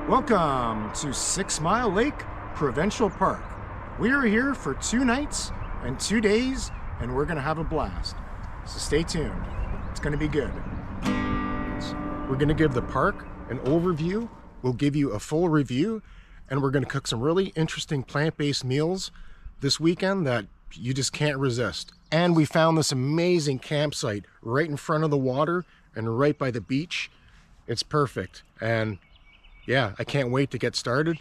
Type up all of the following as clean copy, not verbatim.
Welcome to 6 Mile Lake Provincial Park. We are here for 2 nights and 2 days, and we're going to have a blast. So stay tuned. It's going to be good. We're going to give the park an overview. We'll give you a full review, and we're going to cook some really interesting plant-based meals this weekend that you just can't resist. And we found this amazing campsite right in front of the water and right by the beach. It's perfect. And yeah, I can't wait to get started.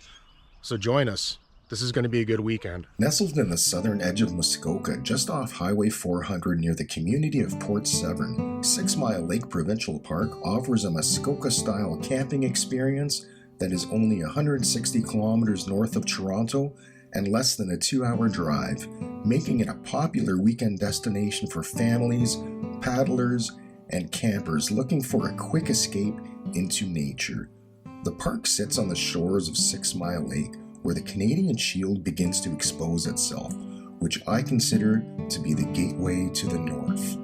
So join us. This is going to be a good weekend. Nestled in the southern edge of Muskoka, just off Highway 400 near the community of Port Severn, 6 Mile Lake Provincial Park offers a Muskoka-style camping experience that is only 160 kilometers north of Toronto and less than a 2-hour drive, making it a popular weekend destination for families, paddlers, and campers looking for a quick escape into nature. The park sits on the shores of 6 Mile Lake, where the Canadian Shield begins to expose itself, which I consider to be the gateway to the north.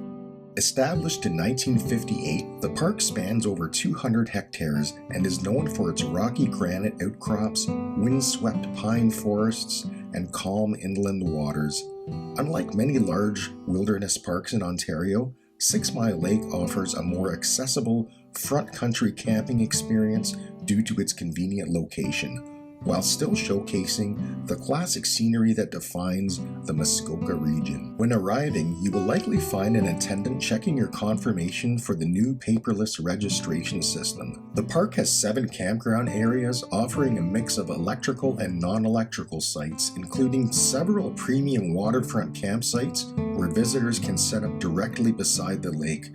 Established in 1958, the park spans over 200 hectares and is known for its rocky granite outcrops, windswept pine forests, and calm inland waters. Unlike many large wilderness parks in Ontario, 6 Mile Lake offers a more accessible front country camping experience due to its convenient location, while still showcasing the classic scenery that defines the Muskoka region. When arriving, you will likely find an attendant checking your confirmation for the new paperless registration system. The park has 7 campground areas offering a mix of electrical and non-electrical sites, including several premium waterfront campsites where visitors can set up directly beside the lake.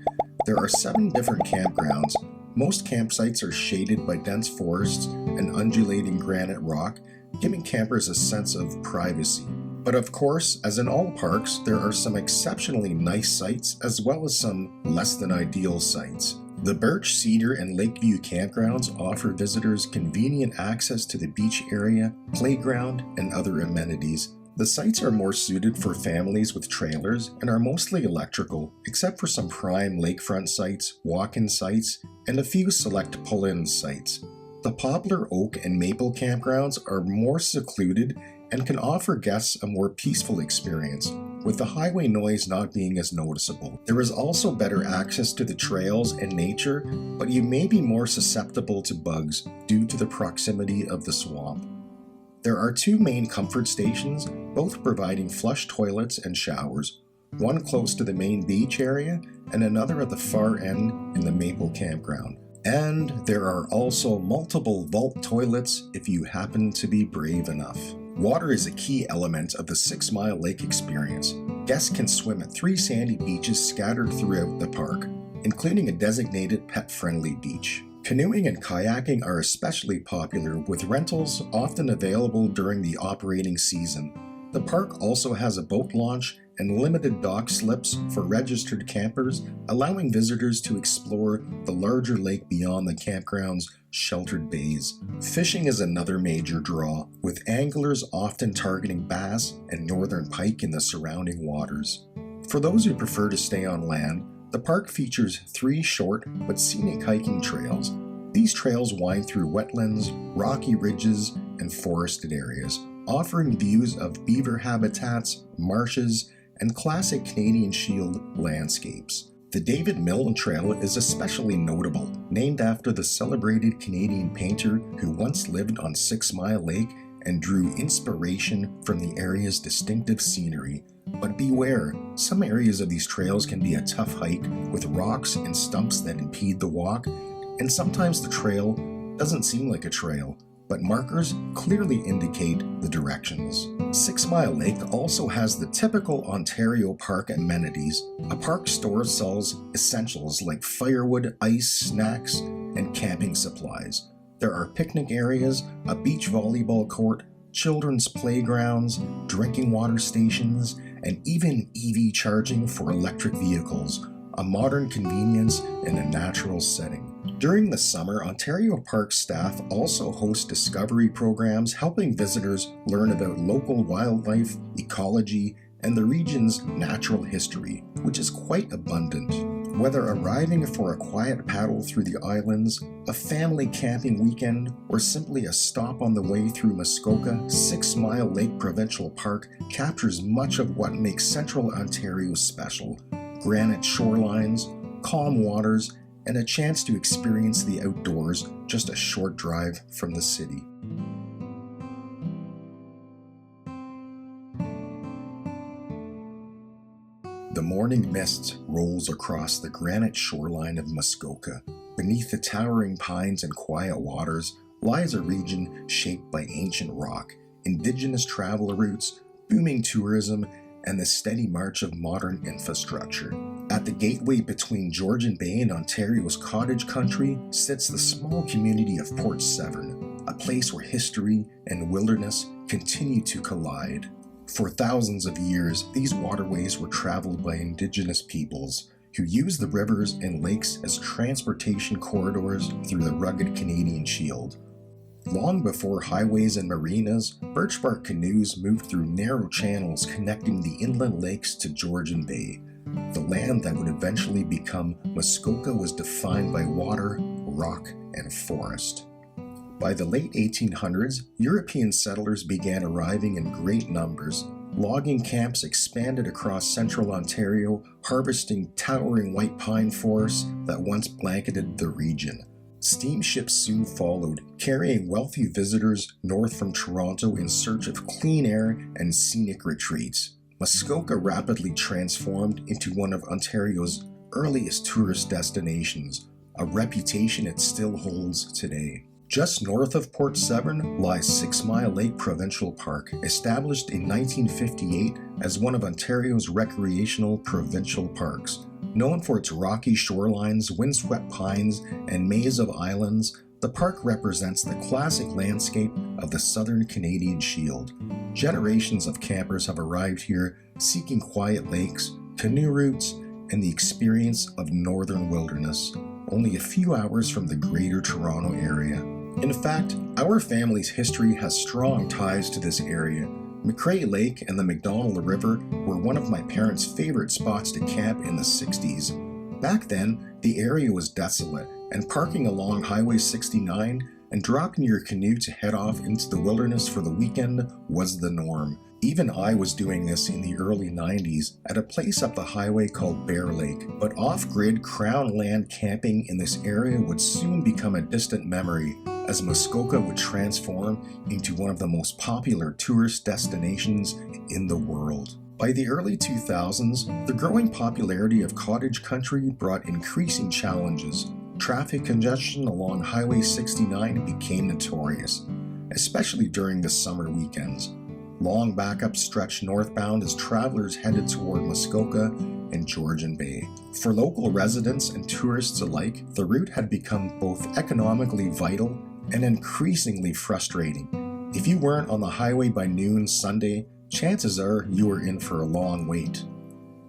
There are 7 different campgrounds. Most campsites are shaded by dense forests and undulating granite rock, giving campers a sense of privacy. But of course, as in all parks, there are some exceptionally nice sites as well as some less than ideal sites. The Birch, Cedar, and Lakeview campgrounds offer visitors convenient access to the beach area, playground, and other amenities. The sites are more suited for families with trailers and are mostly electrical, except for some prime lakefront sites, walk-in sites, and a few select pull-in sites. The Poplar, Oak, and Maple campgrounds are more secluded and can offer guests a more peaceful experience, with the highway noise not being as noticeable. There is also better access to the trails and nature, but you may be more susceptible to bugs due to the proximity of the swamp. There are 2 main comfort stations, both providing flush toilets and showers, one close to the main beach area and another at the far end in the Maple campground. And there are also multiple vault toilets if you happen to be brave enough. Water is a key element of the 6 Mile Lake experience. Guests can swim at 3 sandy beaches scattered throughout the park, including a designated pet-friendly beach. Canoeing and kayaking are especially popular, with rentals often available during the operating season. The park also has a boat launch and limited dock slips for registered campers, allowing visitors to explore the larger lake beyond the campground's sheltered bays. Fishing is another major draw, with anglers often targeting bass and northern pike in the surrounding waters. For those who prefer to stay on land, the park features 3 short but scenic hiking trails. These trails wind through wetlands, rocky ridges, and forested areas, offering views of beaver habitats, marshes, and classic Canadian Shield landscapes. The David Milne Trail is especially notable, named after the celebrated Canadian painter who once lived on 6 Mile Lake and drew inspiration from the area's distinctive scenery. But beware, some areas of these trails can be a tough hike with rocks and stumps that impede the walk, and sometimes the trail doesn't seem like a trail, but markers clearly indicate the directions. 6 Mile Lake also has the typical Ontario park amenities. A park store sells essentials like firewood, ice, snacks, and camping supplies. There are picnic areas, a beach volleyball court, children's playgrounds, drinking water stations, and even EV charging for electric vehicles, a modern convenience in a natural setting. During the summer, Ontario Park staff also host discovery programs helping visitors learn about local wildlife, ecology, and the region's natural history, which is quite abundant. Whether arriving for a quiet paddle through the islands, a family camping weekend, or simply a stop on the way through Muskoka, 6 Mile Lake Provincial Park captures much of what makes Central Ontario special: granite shorelines, calm waters, and a chance to experience the outdoors just a short drive from the city. The morning mist rolls across the granite shoreline of Muskoka. Beneath the towering pines and quiet waters lies a region shaped by ancient rock, indigenous travel routes, booming tourism, and the steady march of modern infrastructure. At the gateway between Georgian Bay and Ontario's cottage country sits the small community of Port Severn, a place where history and wilderness continue to collide. For thousands of years, these waterways were traveled by Indigenous peoples who used the rivers and lakes as transportation corridors through the rugged Canadian Shield. Long before highways and marinas, birch bark canoes moved through narrow channels connecting the inland lakes to Georgian Bay. The land that would eventually become Muskoka was defined by water, rock, and forest. By the late 1800s, European settlers began arriving in great numbers. Logging camps expanded across central Ontario, harvesting towering white pine forests that once blanketed the region. Steamships soon followed, carrying wealthy visitors north from Toronto in search of clean air and scenic retreats. Muskoka rapidly transformed into one of Ontario's earliest tourist destinations, a reputation it still holds today. Just north of Port Severn lies 6 Mile Lake Provincial Park, established in 1958 as one of Ontario's recreational provincial parks. Known for its rocky shorelines, windswept pines, and maze of islands, the park represents the classic landscape of the southern Canadian Shield. Generations of campers have arrived here seeking quiet lakes, canoe routes, and the experience of northern wilderness, only a few hours from the Greater Toronto area. In fact, our family's history has strong ties to this area. McCrae Lake and the McDonald River were one of my parents' favorite spots to camp in the 60s. Back then, the area was desolate, and parking along Highway 69 and dropping your canoe to head off into the wilderness for the weekend was the norm. Even I was doing this in the early 90s at a place up the highway called Barrie Lake, but off-grid Crown land camping in this area would soon become a distant memory as Muskoka would transform into one of the most popular tourist destinations in the world. By the early 2000s, the growing popularity of cottage country brought increasing challenges. Traffic congestion along Highway 69 became notorious, especially during the summer weekends. Long backups stretched northbound as travelers headed toward Muskoka and Georgian Bay. For local residents and tourists alike, the route had become both economically vital and increasingly frustrating. If you weren't on the highway by noon Sunday, chances are you were in for a long wait.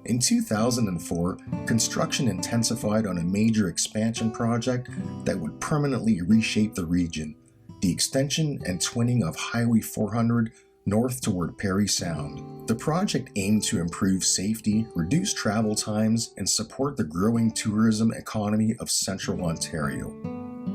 In 2004, construction intensified on a major expansion project that would permanently reshape the region, the extension and twinning of Highway 400 north toward Parry Sound. The project aimed to improve safety, reduce travel times, and support the growing tourism economy of central Ontario.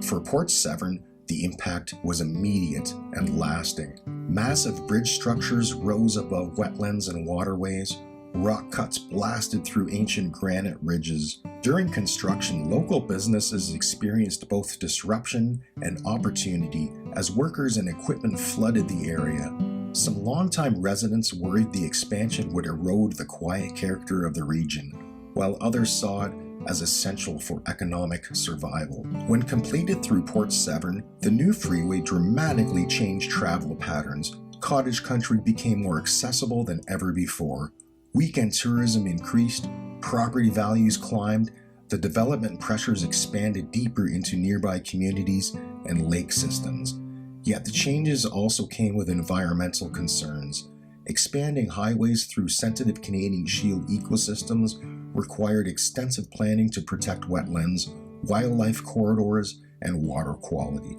For Port Severn, the impact was immediate and lasting. Massive bridge structures rose above wetlands and waterways. Rock cuts blasted through ancient granite ridges. During construction, local businesses experienced both disruption and opportunity as workers and equipment flooded the area. Some longtime residents worried the expansion would erode the quiet character of the region, while others saw it as essential for economic survival. When completed through Port Severn, the new freeway dramatically changed travel patterns. Cottage country became more accessible than ever before. Weekend tourism increased, property values climbed, the development pressures expanded deeper into nearby communities and lake systems. Yet the changes also came with environmental concerns. Expanding highways through sensitive Canadian Shield ecosystems required extensive planning to protect wetlands, wildlife corridors, and water quality.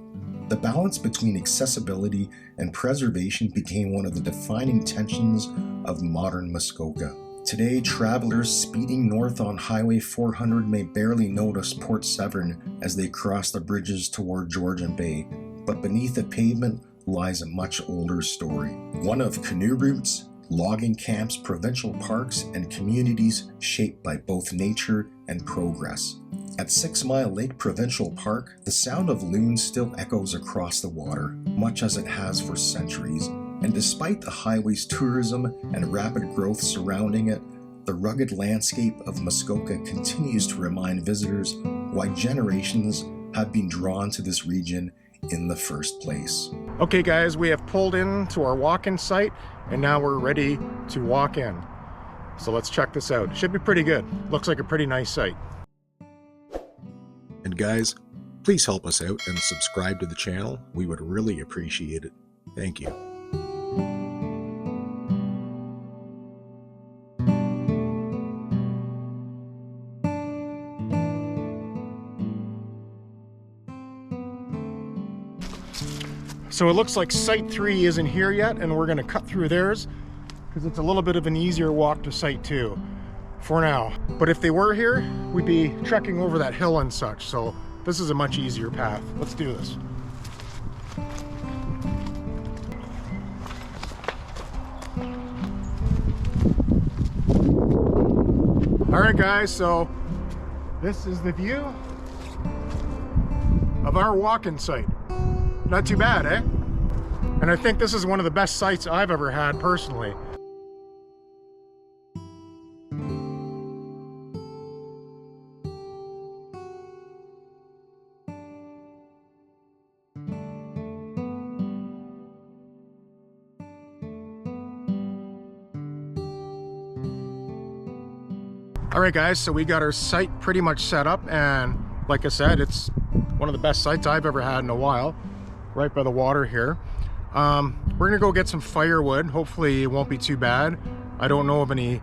The balance between accessibility and preservation became one of the defining tensions of modern Muskoka. Today, travelers speeding north on Highway 400 may barely notice Port Severn as they cross the bridges toward Georgian Bay, but beneath the pavement lies a much older story. One of canoe routes, logging camps, provincial parks, and communities shaped by both nature and progress. At 6 Mile Lake Provincial Park, the sound of loons still echoes across the water, much as it has for centuries. And despite the highway's tourism and rapid growth surrounding it, the rugged landscape of Muskoka continues to remind visitors why generations have been drawn to this region in the first place. Okay guys, we have pulled in to our walk-in site and now we're ready to walk in. So let's check this out. It should be pretty good. Looks like a pretty nice site. And guys, please help us out and subscribe to the channel. We would really appreciate it. Thank you. So it looks like Site 3 isn't here yet, and we're going to cut through theirs because it's a little bit of an easier walk to Site 2 for now. But if they were here, we'd be trekking over that hill and such, so this is a much easier path. Let's do this. Alright guys, so this is the view of our walk-in site. Not too bad, eh? And I think this is one of the best sites I've ever had personally. Alright guys, so we got our site pretty much set up, and like I said, it's one of the best sites I've ever had in a while. Right by the water here. We're gonna go get some firewood. Hopefully it won't be too bad. I don't know of any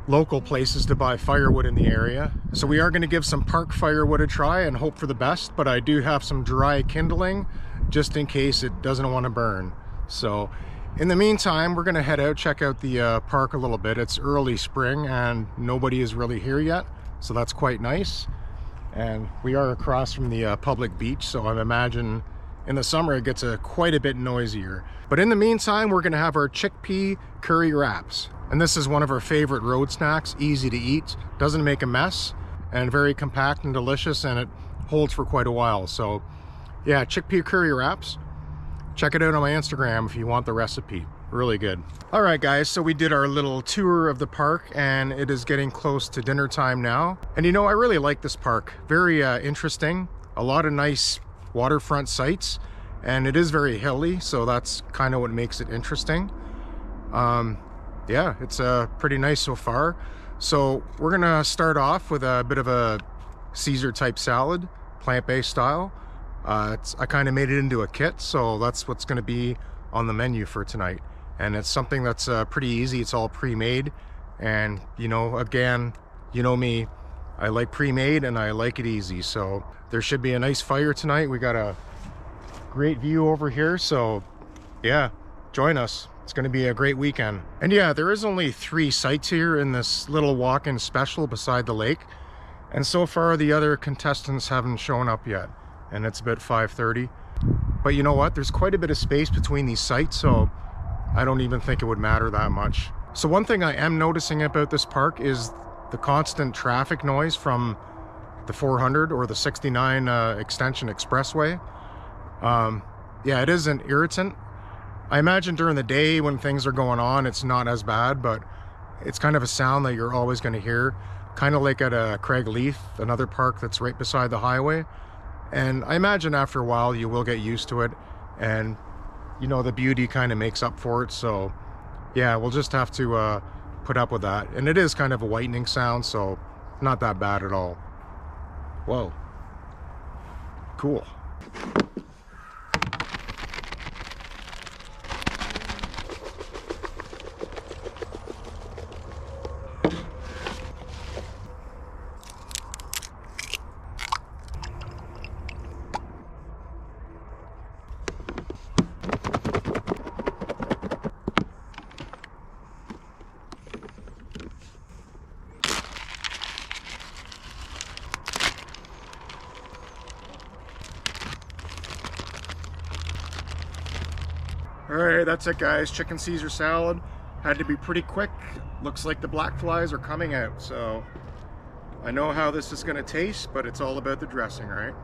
local places to buy firewood in the area. So we are gonna give some park firewood a try and hope for the best, but I do have some dry kindling just in case it doesn't want to burn. So in the meantime, we're gonna head out, check out the park a little bit. It's early spring and nobody is really here yet, so that's quite nice. And we are across from the public beach, so I imagine in the summer it gets quite a bit noisier. But in the meantime, we're gonna have our chickpea curry wraps. And this is one of our favorite road snacks, easy to eat, doesn't make a mess, and very compact and delicious, and it holds for quite a while. So yeah, chickpea curry wraps. Check it out on my Instagram if you want the recipe. Really good. All right guys, so we did our little tour of the park and it is getting close to dinner time now. And you know, I really like this park. Very interesting, a lot of nice waterfront sites, and it is very hilly, so that's kind of what makes it interesting. Yeah, it's pretty nice so far. So we're gonna start off with a bit of a Caesar type salad, plant-based style. I kind of made it into a kit, so that's what's going to be on the menu for tonight. And it's something that's pretty easy. It's all pre-made, and you know, again, you know me, I like pre-made and I like it easy. So there should be a nice fire tonight. We got a great view over here, so yeah, join us. It's going to be a great weekend. And yeah, there is only 3 sites here in this little walk-in special beside the lake, and so far the other contestants haven't shown up yet, and it's about 5:30. But you know what, there's quite a bit of space between these sites, so I don't even think it would matter that much. So one thing I am noticing about this park is the constant traffic noise from the 400 or the 69 extension expressway. Yeah, it is an irritant. I imagine during the day when things are going on, it's not as bad, but it's kind of a sound that you're always going to hear, kind of like at Craigleith, another park that's right beside the highway. And I imagine after a while you will get used to it, and you know, the beauty kind of makes up for it. So yeah, we'll just have to put up with that. And it is kind of a whitening sound, so not that bad at all. Whoa, cool. All right, that's it guys. Chicken Caesar salad. Had to be pretty quick. Looks like the black flies are coming out, so I know how this is gonna taste, but it's all about the dressing, right?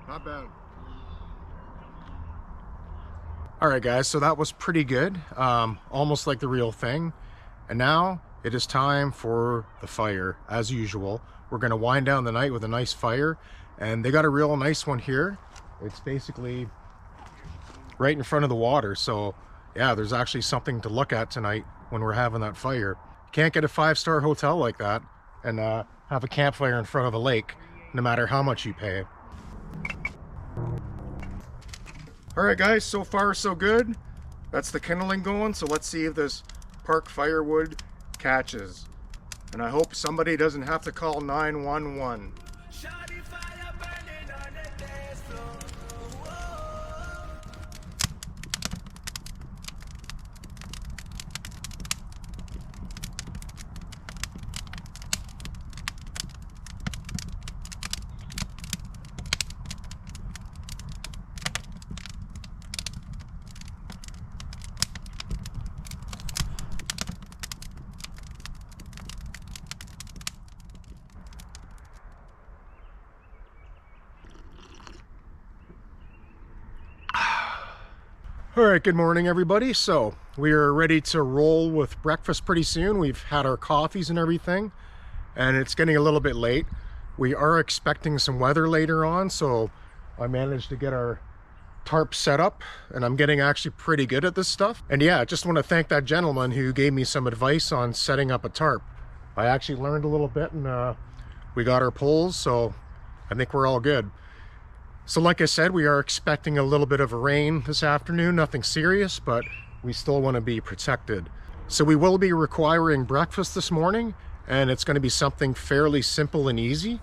Not bad. All right guys, so that was pretty good. Almost like the real thing. And now it is time for the fire. As usual, we're gonna wind down the night with a nice fire, and they got a real nice one here. It's basically right in front of the water, so yeah, there's actually something to look at tonight when we're having that fire. Can't get a 5-star hotel like that and have a campfire in front of a lake, no matter how much you pay. All right guys, so far so good. That's the kindling going, so let's see if this park firewood catches. And I hope somebody doesn't have to call 911. All right, good morning everybody. So we are ready to roll with breakfast pretty soon. We've had our coffees and everything, and it's getting a little bit late. We are expecting some weather later on, so I managed to get our tarp set up, and I'm getting actually pretty good at this stuff. And yeah, I just want to thank that gentleman who gave me some advice on setting up a tarp. I actually learned a little bit, and we got our poles, so I think we're all good. So like I said, we are expecting a little bit of a rain this afternoon, nothing serious, but we still want to be protected. So we will be requiring breakfast this morning, and it's going to be something fairly simple and easy,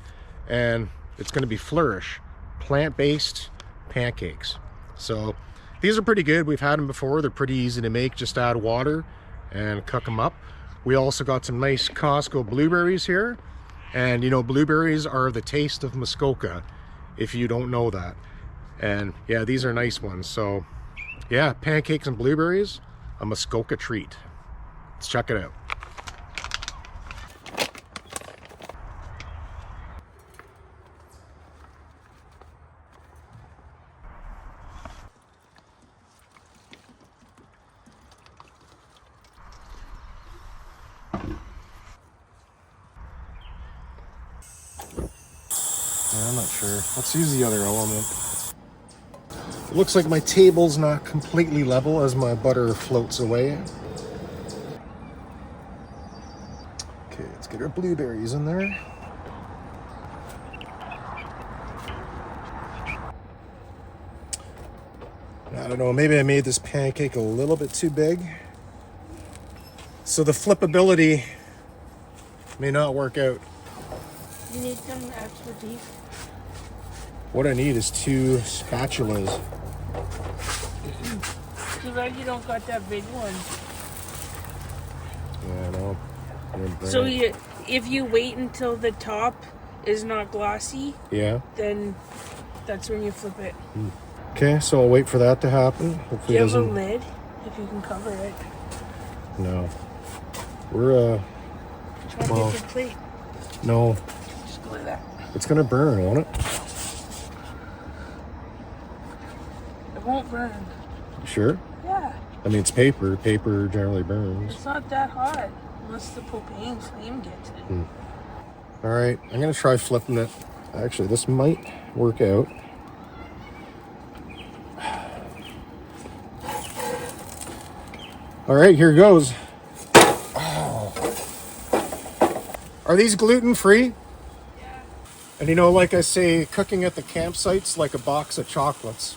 and it's going to be Flourish, plant-based pancakes. So these are pretty good. We've had them before. They're pretty easy to make. Just add water and cook them up. We also got some nice Costco blueberries here, and you know, blueberries are the taste of Muskoka, if you don't know that. And yeah, these are nice ones. So yeah, pancakes and blueberries, a Muskoka treat. Let's check it out. I'm not sure. Let's use the other element. It looks like my table's not completely level as my butter floats away. Okay, let's get our blueberries in there. I don't know, maybe I made this pancake a little bit too big. So the flippability may not work out. You need some extra beef. What I need is 2 spatulas. Too bad you don't got that big one. Yeah, I know. So if you wait until the top is not glossy, yeah, then that's when you flip it. Okay, so I'll wait for that to happen. Hopefully Do you it have a doesn't. lid? If you can cover it. No. We're Try to well, get your plate. no. Just go like that. It's gonna burn, won't it? It won't burn. You sure? Yeah. I mean, it's paper. Paper generally burns. It's not that hot unless the propane flame gets it. All right, I'm gonna try flipping it. Actually, this might work out. All right, here goes. Oh. Are these gluten-free? Yeah. And you know, like I say, cooking at the campsite's like a box of chocolates.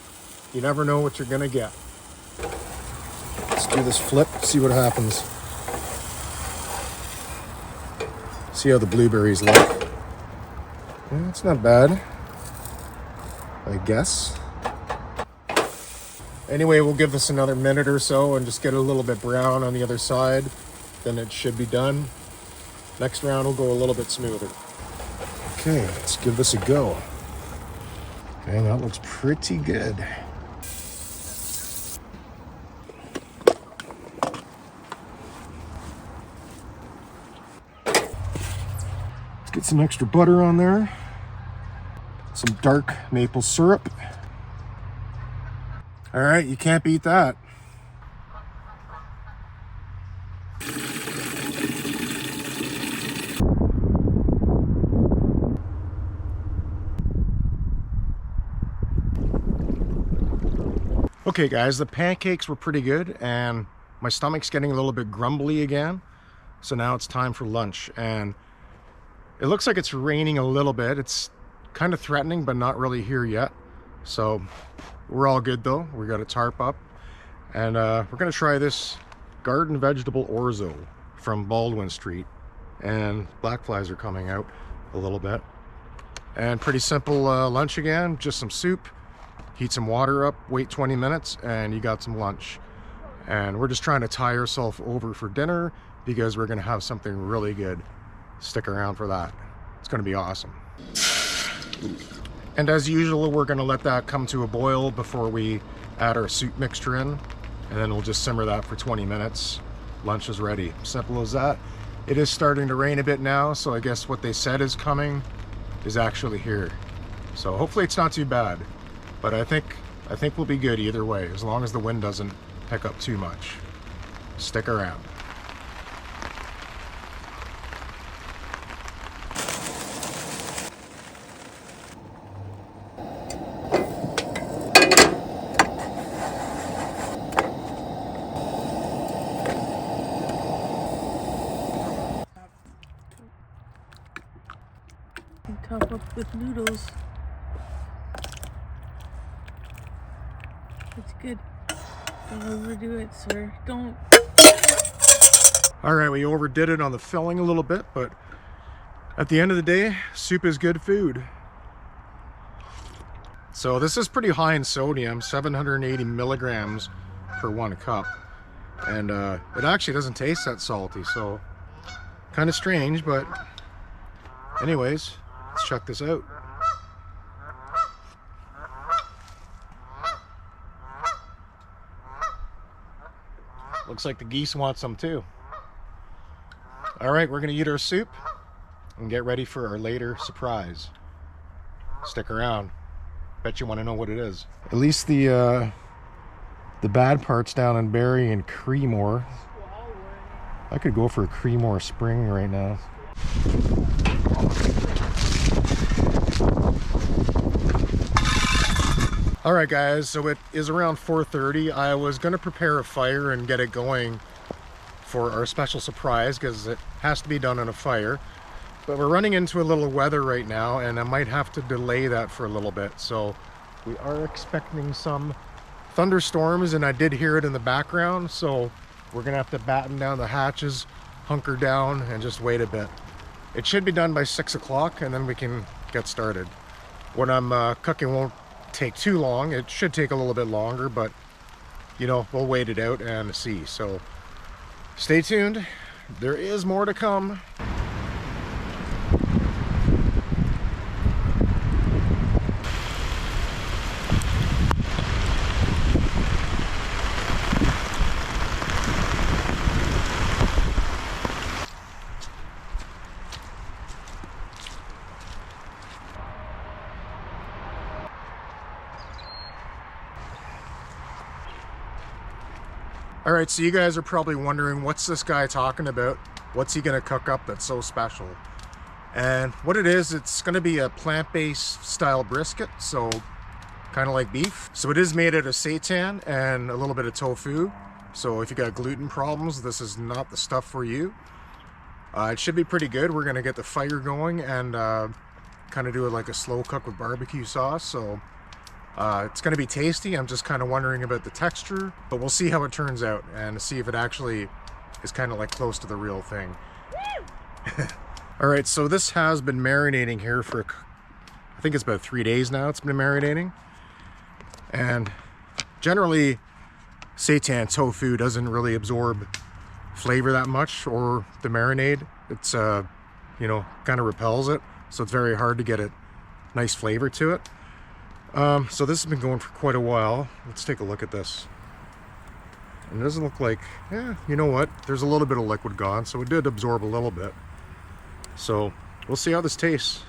You never know what you're gonna get. Let's do this flip, see what happens. See how the blueberries look. Yeah, it's not bad, I guess. Anyway, we'll give this another minute or so and just get a little bit brown on the other side. Then it should be done. Next round will go a little bit smoother. Okay, let's give this a go. Okay, that looks pretty good. Let's get some extra butter on there. Some dark maple syrup. All right, you can't beat that. Okay guys, the pancakes were pretty good and my stomach's getting a little bit grumbly again. So now it's time for lunch and it looks like it's raining a little bit. It's kind of threatening, but not really here yet. So we're all good though. We got a tarp up and we're gonna try this garden vegetable orzo from Baldwin Street, and black flies are coming out a little bit. And pretty simple lunch again, just some soup, heat some water up, wait 20 minutes, and you got some lunch. And we're just trying to tie ourselves over for dinner because we're gonna have something really good. Stick around for that. It's gonna be awesome. And as usual, we're gonna let that come to a boil before we add our soup mixture in, and then we'll just simmer that for 20 minutes. Lunch is ready. Simple as that. It is starting to rain a bit now, so I guess what they said is coming is actually here. So hopefully it's not too bad, but I think we'll be good either way, as long as the wind doesn't pick up too much. Stick around. Top up with noodles. It's good. Don't overdo it, sir. Don't. All right, we overdid it on the filling a little bit, but at the end of the day, soup is good food. So this is pretty high in sodium, 780 milligrams per 1 cup. And it actually doesn't taste that salty, so kind of strange, but anyways, let's check this out. Looks like the geese want some too. All right, we're gonna eat our soup and get ready for our later surprise. Stick around. Bet you want to know what it is. At least the bad part's down in Barrie and Creemore. I could go for a Creemore Spring right now. All right guys, so it is around 4:30. I was gonna prepare a fire and get it going for our special surprise because it has to be done on a fire. But we're running into a little weather right now and I might have to delay that for a little bit. So we are expecting some thunderstorms and I did hear it in the background. So we're gonna have to batten down the hatches, hunker down and just wait a bit. It should be done by 6 o'clock and then we can get started. What I'm cooking won't take too long. It should take a little bit longer, but you know, we'll wait it out and see. So stay tuned. There is more to come. All right, so you guys are probably wondering, what's this guy talking about? What's he gonna cook up that's so special? And what it is, it's gonna be a plant-based style brisket, so kind of like beef. So it is made out of seitan and a little bit of tofu. So if you got gluten problems, this is not the stuff for you. It should be pretty good. We're gonna get the fire going and kind of do it like a slow cook with barbecue sauce. So it's going to be tasty. I'm just kind of wondering about the texture, but we'll see how it turns out and see if it actually is kind of like close to the real thing. All right, so this has been marinating here for, I think it's about 3 days now it's been marinating. And generally, seitan tofu doesn't really absorb flavor that much, or the marinade. It's, you know, kind of repels it. so it's very hard to get a nice flavor to it. So this has been going for quite a while. Let's take a look at this. And it doesn't look like, yeah, you know what? There's a little bit of liquid gone, so it did absorb a little bit. So we'll see how this tastes.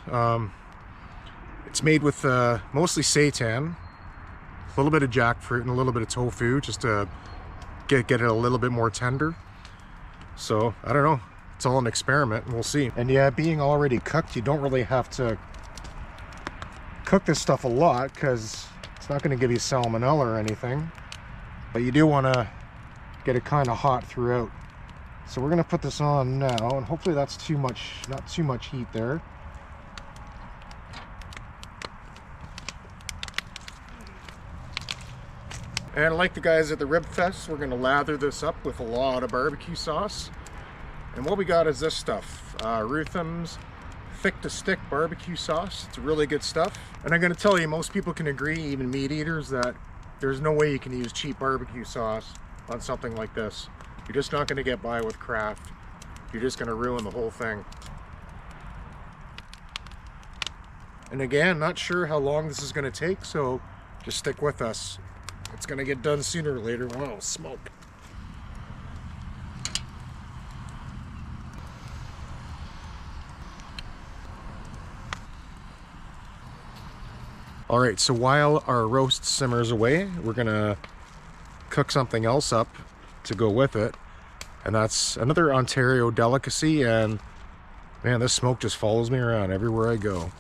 It's made with mostly seitan, a little bit of jackfruit and a little bit of tofu, just to get it a little bit more tender. So I don't know, it's all an experiment, and we'll see. And yeah, being already cooked, you don't really have to cook this stuff a lot because it's not going to give you salmonella or anything, but you do want to get it kind of hot throughout. So we're going to put this on now, and hopefully that's too much, not too much heat there. And like the guys at the Rib Fest, we're going to lather this up with a lot of barbecue sauce. And what we got is this stuff, Rutham's thick to stick barbecue sauce. It's really good stuff. And I'm going to tell you, most people can agree, even meat eaters, that there's no way you can use cheap barbecue sauce on something like this. You're just not going to get by with Kraft. You're just going to ruin the whole thing. And again, not sure how long this is going to take, so just stick with us. It's going to get done sooner or later. Wow, smoke. All right, so while our roast simmers away, we're going to cook something else up to go with it. And that's another Ontario delicacy, and man, this smoke just follows me around everywhere I go.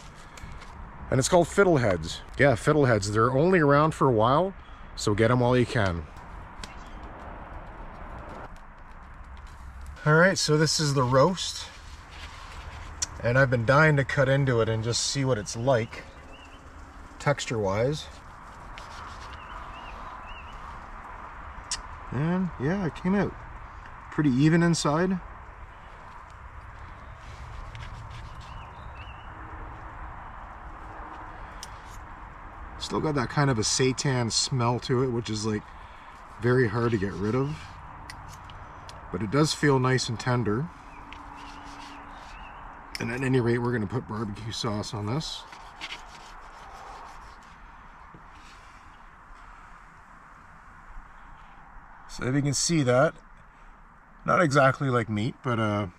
And it's called fiddleheads. Yeah, fiddleheads. They're only around for a while, so get them while you can. All right, so this is the roast, and I've been dying to cut into it and just see what it's like texture wise. And yeah, it came out pretty even inside. Still got that kind of a seitan smell to it, which is like very hard to get rid of. But it does feel nice and tender. And at any rate, we're going to put barbecue sauce on this. So if you can see that, not exactly like meat, but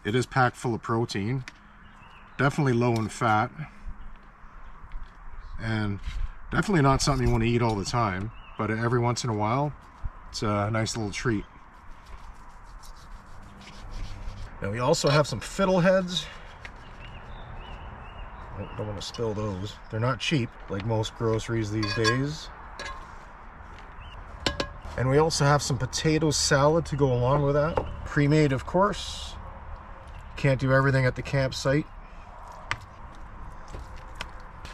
it is packed full of protein. Definitely low in fat. And definitely not something you want to eat all the time, but every once in a while, it's a nice little treat. Now we also have some fiddleheads. Oh, don't want to spill those. They're not cheap, like most groceries these days. And we also have some potato salad to go along with that. Pre-made, of course. Can't do everything at the campsite.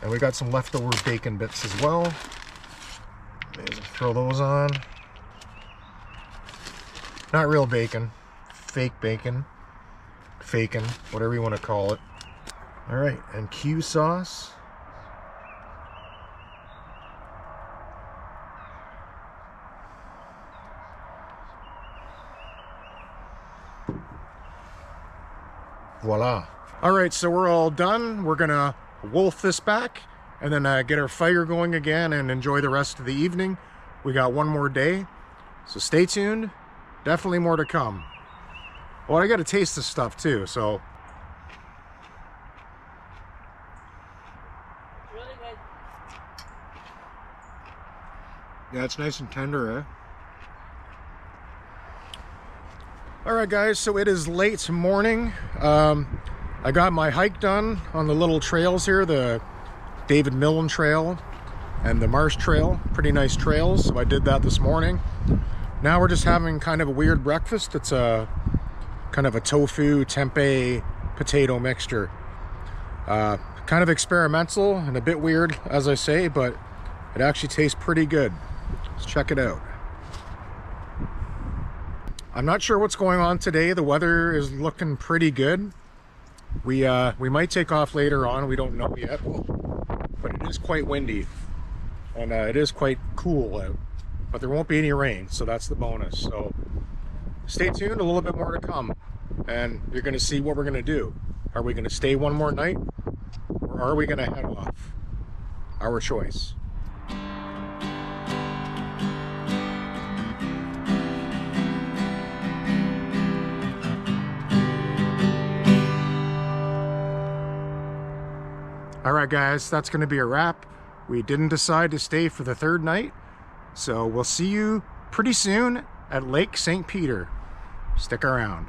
And we got some leftover bacon bits as well. Maybe throw those on. Not real bacon, fake bacon, fakin', whatever you want to call it. All right, and Q sauce. Voila. All right, so we're all done. We're gonna wolf this back and then get our fire going again and enjoy the rest of the evening. We got one more day, so stay tuned. Definitely more to come. Well, I got to taste this stuff too, so. Really good. Yeah, it's nice and tender, eh? All right, guys, so it is late morning. I got my hike done on the little trails here, the David Millen Trail and the Marsh Trail. Pretty nice trails, so I did that this morning. Now we're just having kind of a weird breakfast. It's a kind of a tofu tempeh potato mixture. Kind of experimental and a bit weird, as I say, but it actually tastes pretty good. Let's check it out. I'm not sure what's going on today. The weather is looking pretty good. We might take off later on. We don't know yet, but it is quite windy and it is quite cool out. But there won't be any rain, so that's the bonus. So stay tuned. A little bit more to come, and you're going to see what we're going to do. Are we going to stay one more night, or are we gonna head off? Our choice. All right, guys, that's gonna be a wrap. We didn't decide to stay for the third night, so we'll see you pretty soon at Lake St. Peter. Stick around.